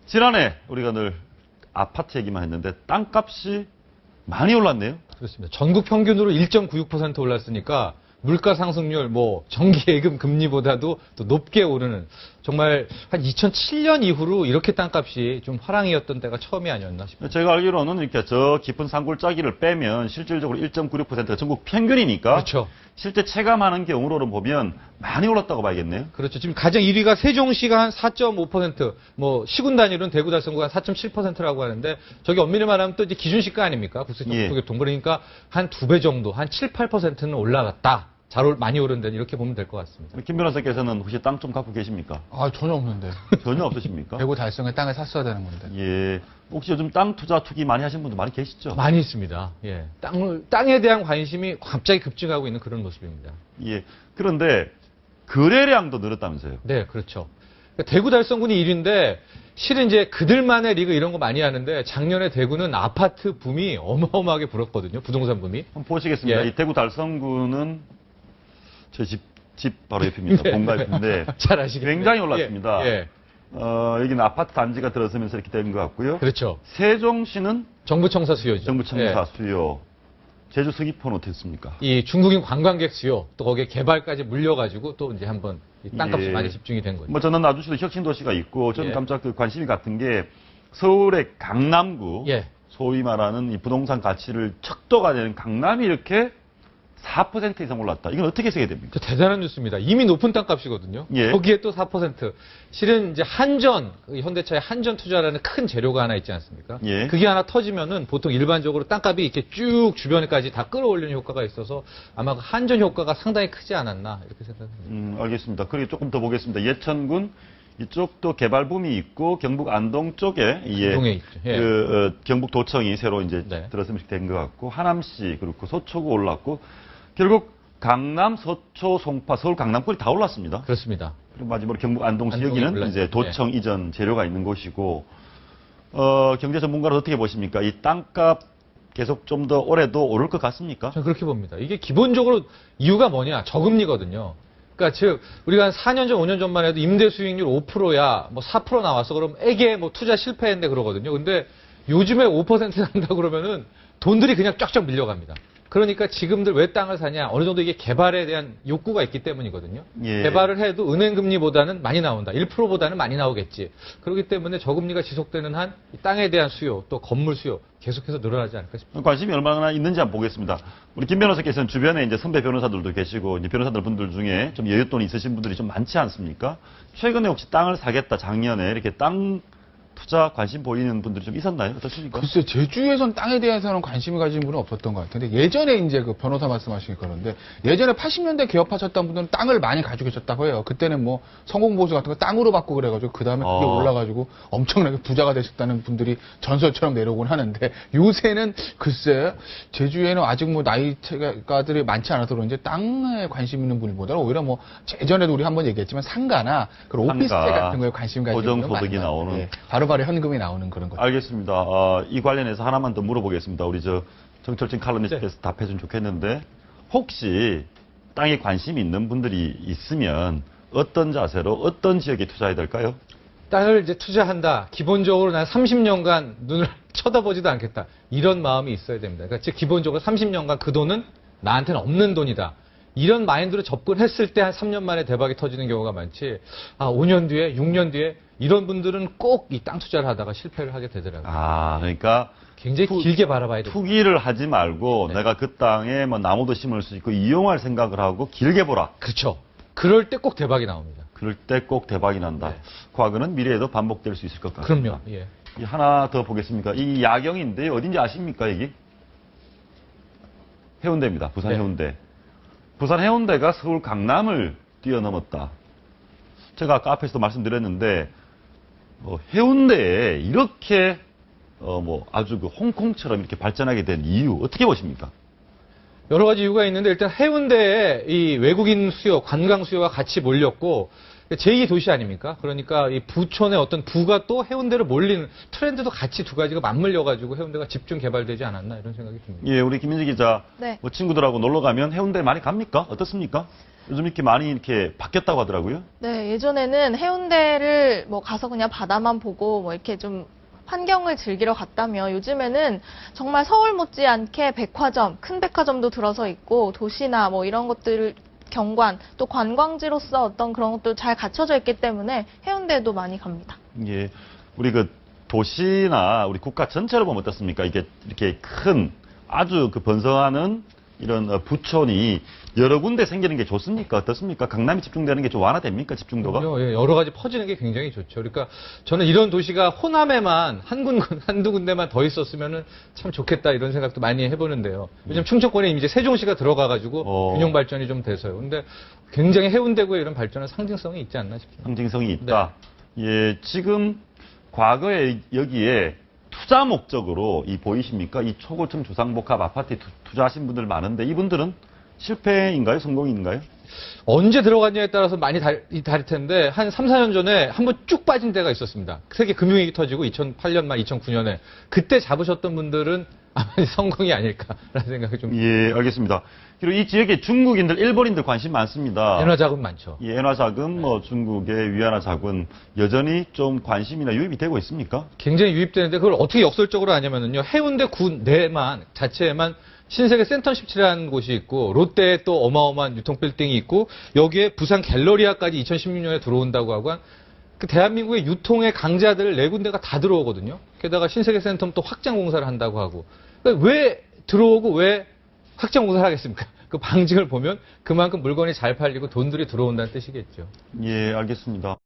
지난해 우리가 늘 아파트 얘기만 했는데 땅값이 많이 올랐네요. 그렇습니다. 전국 평균으로 1.96% 올랐으니까 물가 상승률, 정기예금 금리보다도 더 높게 오르는, 정말 한 2007년 이후로 이렇게 땅값이 좀 화랑이었던 때가 처음이 아니었나 싶습니다. 제가 알기로는 이렇게 저 깊은 산골짜기를 빼면 실질적으로 1.96%가 전국 평균이니까. 그렇죠. 실제 체감하는 경우로는 보면 많이 올랐다고 봐야겠네요. 그렇죠. 지금 가장 1위가 세종시가 한 4.5%, 시군 단위로는 대구 달성구가 한 4.7%라고 하는데, 저기 엄밀히 말하면 또 이제 기준시가 아닙니까? 국토교통. 그러니까 한 2배 정도, 한 7, 8%는 올라갔다. 많이 오른 데는 이렇게 보면 될 것 같습니다. 김 변호사께서는 혹시 땅 좀 갖고 계십니까? 전혀 없는데. 전혀 없으십니까? 대구 달성에 땅을 샀어야 되는 건데. 예. 혹시 요즘 땅 투기 많이 하신 분들 많이 계시죠? 많이 있습니다. 예. 땅에 대한 관심이 갑자기 급증하고 있는 그런 모습입니다. 예. 그런데 거래량도 늘었다면서요? 네, 그렇죠. 그러니까 대구 달성군이 1위인데, 실은 이제 그들만의 리그 이런 거 많이 하는데, 작년에 대구는 아파트 붐이 어마어마하게 불었거든요. 부동산 붐이. 한번 보시겠습니다. 예. 이 대구 달성구는 저 집 바로 옆입니다. 네. 본가 옆인데 잘 아시겠네요. 굉장히 올랐습니다. 예. 여기는 아파트 단지가 들어서면서 이렇게 된 것 같고요. 그렇죠. 세종시는 정부청사 수요죠. 정부청사 예. 수요. 제주 서귀포는 어땠습니까? 이 중국인 관광객 수요, 또 거기에 개발까지 물려가지고 또 이제 한번 이 땅값이 예. 많이 집중이 된 거죠. 저는 나주시도 혁신도시가 있고 저는 예. 깜짝 관심이 같은 게 서울의 강남구, 예. 소위 말하는 이 부동산 가치를 척도가 되는 강남이 이렇게 4% 이상 올랐다. 이건 어떻게 해석해야 됩니까? 대단한 뉴스입니다. 이미 높은 땅값이거든요. 예. 거기에 또 4%. 실은 이제 현대차의 한전 투자라는 큰 재료가 하나 있지 않습니까? 예. 그게 하나 터지면은 보통 일반적으로 땅값이 이렇게 쭉 주변에까지 다 끌어올리는 효과가 있어서 아마 그 한전 효과가 상당히 크지 않았나 이렇게 생각합니다. 알겠습니다. 그리고 조금 더 보겠습니다. 예천군 이쪽도 개발 붐이 있고 경북 안동 쪽에 안동에 있죠. 예. 경북 도청이 새로 이제 네. 들어서면서 된 것 같고 하남시 그렇고 서초구 올랐고 결국 강남, 서초, 송파, 서울 강남권이 다 올랐습니다. 그렇습니다. 그리고 마지막으로 경북 안동시 안동이 여기는 올랐죠. 이제 도청 예. 이전 재료가 있는 곳이고 경제 전문가로 어떻게 보십니까? 이 땅값 계속 좀 더 올해도 오를 것 같습니까? 저는 그렇게 봅니다. 이게 기본적으로 이유가 뭐냐? 저금리거든요. 그러니까 즉 우리가 한 4년 전, 5년 전만 해도 임대 수익률 5%야 4% 나왔어. 그럼 애게 투자 실패했는데 그러거든요. 근데 요즘에 5% 난다 그러면은 돈들이 그냥 쫙쫙 밀려갑니다. 그러니까 지금들 왜 땅을 사냐? 어느 정도 이게 개발에 대한 욕구가 있기 때문이거든요. 예. 개발을 해도 은행 금리보다는 많이 나온다. 1%보다는 많이 나오겠지. 그렇기 때문에 저금리가 지속되는 한 이 땅에 대한 수요, 또 건물 수요 계속해서 늘어나지 않을까 싶습니다. 관심이 얼마나 있는지 한번 보겠습니다. 우리 김 변호사께서는 주변에 이제 선배 변호사들도 계시고 이제 변호사들 분들 중에 좀 여윳돈이 있으신 분들이 좀 많지 않습니까? 최근에 혹시 땅을 사겠다 작년에 이렇게 땅 투자 관심 보이는 분들이 좀 있었나요? 어떻습니까? 글쎄, 제주에선 땅에 대해서는 관심을 가진 분은 없었던 것 같은데, 예전에 이제 그 변호사 말씀하시기 그런데, 예전에 80년대 개업하셨던 분들은 땅을 많이 가지고 계셨다고 해요. 그때는 성공보수 같은 거 땅으로 받고 그래가지고, 그 다음에 그게 올라가지고 엄청나게 부자가 되셨다는 분들이 전설처럼 내려오곤 하는데, 요새는 글쎄, 제주에는 아직 나이가들이 많지 않아서 그런지 땅에 관심 있는 분보다는 오히려 예전에도 우리 한번 얘기했지만 상가나 그런 오피스텔 같은 거에 관심 가지는 분이 고정소득이 많아요. 나오는. 예, 바로바로 현금이 나오는 그런 것. 알겠습니다. 이 관련해서 하나만 더 물어보겠습니다. 우리 정철진 칼럼니스트께서 답해주면 좋겠는데 혹시 땅에 관심이 있는 분들이 있으면 어떤 자세로 어떤 지역에 투자해야 될까요? 땅을 이제 투자한다. 기본적으로 난 30년간 눈을 쳐다보지도 않겠다. 이런 마음이 있어야 됩니다. 그러니까 즉 기본적으로 30년간 그 돈은 나한테는 없는 돈이다. 이런 마인드로 접근했을 때 한 3년 만에 대박이 터지는 경우가 많지. 5년 뒤에, 6년 뒤에 이런 분들은 꼭 이 땅 투자를 하다가 실패를 하게 되더라고요. 그러니까 굉장히 길게 바라봐야 돼요. 투기를 하지 말고 네. 내가 그 땅에 나무도 심을 수 있고 이용할 생각을 하고 길게 보라. 그렇죠. 그럴 때 꼭 대박이 나옵니다. 그럴 때 꼭 대박이 난다. 네. 과거는 미래에도 반복될 수 있을 것 같습니다. 그럼요. 예. 하나 더 보겠습니다. 이 야경인데 어딘지 아십니까, 여기? 해운대입니다. 부산 네. 해운대. 부산 해운대가 서울 강남을 뛰어넘었다. 제가 아까 앞에서도 말씀드렸는데 해운대에 이렇게 아주 그 홍콩처럼 이렇게 발전하게 된 이유 어떻게 보십니까? 여러 가지 이유가 있는데 일단 해운대에 이 외국인 수요, 관광 수요가 같이 몰렸고 제2도시 아닙니까? 그러니까 이 부촌의 어떤 부가 또 해운대로 몰리는 트렌드도 같이 두 가지가 맞물려가지고 해운대가 집중 개발되지 않았나 이런 생각이 듭니다. 예, 우리 김민지 기자, 네. 친구들하고 놀러 가면 해운대 많이 갑니까? 어떻습니까? 요즘 이렇게 많이 이렇게 바뀌었다고 하더라고요. 네, 예전에는 해운대를 뭐 가서 그냥 바다만 보고 뭐 이렇게 좀 환경을 즐기러 갔다면 요즘에는 정말 서울 못지않게 백화점, 큰 백화점도 들어서 있고 도시나 뭐 이런 것들 경관 또 관광지로서 어떤 그런 것도 잘 갖춰져 있기 때문에 해운대도 많이 갑니다. 예, 우리 그 도시나 우리 국가 전체로 보면 어떻습니까? 이게 이렇게 큰 아주 그 번성하는 이런 부촌이 여러 군데 생기는 게 좋습니까? 어떻습니까? 강남이 집중되는 게 좀 완화됩니까? 집중도가? 예, 여러 가지 퍼지는 게 굉장히 좋죠. 그러니까 저는 이런 도시가 호남에만 한두 군데만 더 있었으면 참 좋겠다 이런 생각도 많이 해보는데요. 요즘 충청권에 이제 세종시가 들어가가지고 균형 발전이 좀 돼서요. 근데 굉장히 해운대구의 이런 발전은 상징성이 있지 않나 싶습니다. 상징성이 있다. 예, 지금 과거에 여기에 투자 목적으로 이 보이십니까? 이 초고층 주상복합 아파트에 투자하신 분들 많은데 이분들은 실패인가요? 성공인가요? 언제 들어갔냐에 따라서 많이 다를 텐데 한 3, 4년 전에 한번 쭉 빠진 때가 있었습니다. 세계 금융위기 터지고 2008년 말 2009년에 그때 잡으셨던 분들은 아마 성공이 아닐까라는 생각이 좀. 예, 알겠습니다. 그리고 이 지역에 중국인들, 일본인들 관심 많습니다. 엔화 자금 많죠. 예, 엔화 자금, 뭐 중국의 위안화 자금 여전히 좀 관심이나 유입이 되고 있습니까? 굉장히 유입되는데 그걸 어떻게 역설적으로 하냐면요. 해운대 구 내만 자체에만 신세계 센텀십치라는 곳이 있고 롯데에 또 어마어마한 유통 빌딩이 있고 여기에 부산 갤러리아까지 2016년에 들어온다고 하고 그 대한민국의 유통의 강자들 네 군데가 다 들어오거든요. 게다가 신세계 센텀 또 확장 공사를 한다고 하고 그러니까 왜 들어오고 왜 확장 공사를 하겠습니까? 그 방증을 보면 그만큼 물건이 잘 팔리고 돈들이 들어온다는 뜻이겠죠. 예, 알겠습니다.